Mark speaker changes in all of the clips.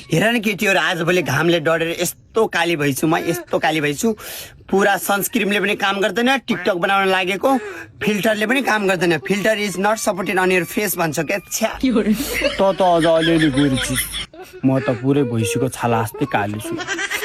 Speaker 1: हेर न केटीहरू आजभोलि घामले डढेर यस्तो काली भइछु म, यस्तो काली भइछु। पुरा सनस्क्रिमले पनि काम गर्दैन, टिकटक बनाउन लागेको फिल्टरले पनि काम गर्दैन। Filter is not supported on your face भन्छ क्या। छ्या
Speaker 2: त अझ अलिअलि गोरी छु, म त पुरै भैँसीको छाला जस्तै काली छु।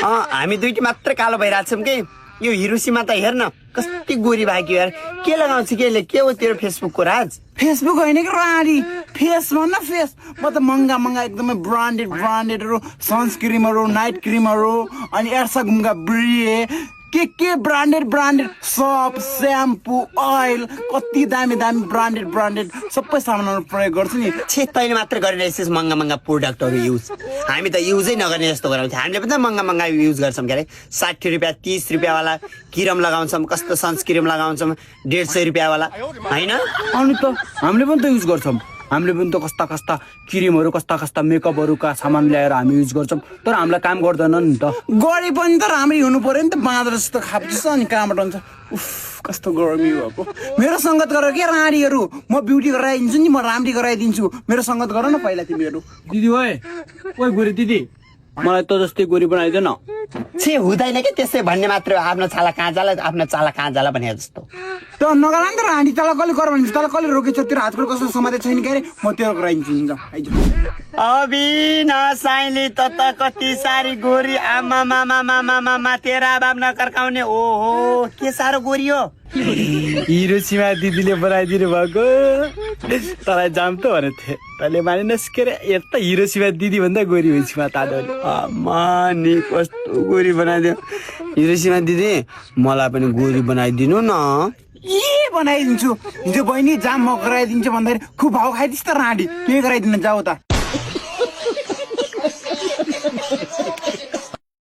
Speaker 1: हामी दुईटी मात्र कालो भइरहेछौँ कि। यो हिरोसीमा त हेर न कति गोरी भएको यार। के लगाउँछ के हो तेरो फेसबुकको राज?
Speaker 2: फेसबुक होइन कि रानी, फेस भन्न फेस। म त महँगा एकदमै ब्रान्डेडहरू, सनस्क्रिमहरू, नाइट क्रिमहरू, अनि एर्सागुमका ब्रिए के ब्रान्डेड सप, स्याम्पू, ऑयल, कति दामी ब्रान्डेड सबै सामानहरू प्रयोग गर्छु नि।
Speaker 1: छे तैँले मात्र गरिरहेछस् महँगा प्रोडक्टहरू युज। हामी त युजै नगर्ने जस्तो गराउँथ्यो। हामीले पनि त महँगा युज गर्छौँ के अरे। 60 रुपियाँ 30 रुपियाँवाला क्रिम लगाउँछौँ, कस्तो सनस्क्रिम लगाउँछौँ 150 रुपियाँवाला होइन।
Speaker 2: अनि त हामीले पनि त युज गर्छौँ। हामीले पनि त कस्ता क्रिमहरू, कस्ता मेकअपहरूका सामान ल्याएर हामी युज गर्छौँ। तर हामीलाई काम गर्दैन नि त। गरे पनि त राम्रै हुनु पर्यो नि त। बाँदर जस्तो खाप्छ अनि कहाँबाट हुन्छ। उफ कस्तो गर्मी भएको। मेरो सङ्गत गर के रानीहरू, म ब्युटी गराइदिन्छु नि, म राम्री गराइदिन्छु। मेरो सङ्गत गर न पहिला तिमीहरू। दिदी ओए गोरी दिदी, मलाई त जस्तै गोरी बनाइदेन।
Speaker 1: छे हुँदैन कि त्यसै भन्ने मात्र। आफ्नो चाला कहाँ जाला भने जस्तो
Speaker 2: त नगरा नि त रानी। तँलाई कसले गर भने तँलाई कसले रोकेछ? तेरो हातको कसो समातेको छैन के अरे? म तेरो गराइदिन्छु।
Speaker 1: अबि नसाइली त कति सारी गोरी। आमा तेरा बाप नकर्काउने। ओहो के साह्रो गोरी हो।
Speaker 2: हिरोसीमा दिदीले बनाइदिनु भएको। तँलाई जाम त भनेको थिएँ, तैँले मानिनस् के अरे। यता हिरोसीमा दिदी भन्दा गोरी भइछु म तादोले।
Speaker 1: नि कस्तो गोरी बनाइदियो हिरोसीमा दिदी। मलाई पनि गोरी बनाइदिनु न।
Speaker 2: बनाइदिन्छु। हिजो बहिनी जाम म गराइदिन्छु भन्दाखेरि खुब भाउ खाइदिस् त राडी। के गराइदिनु जाऊ त।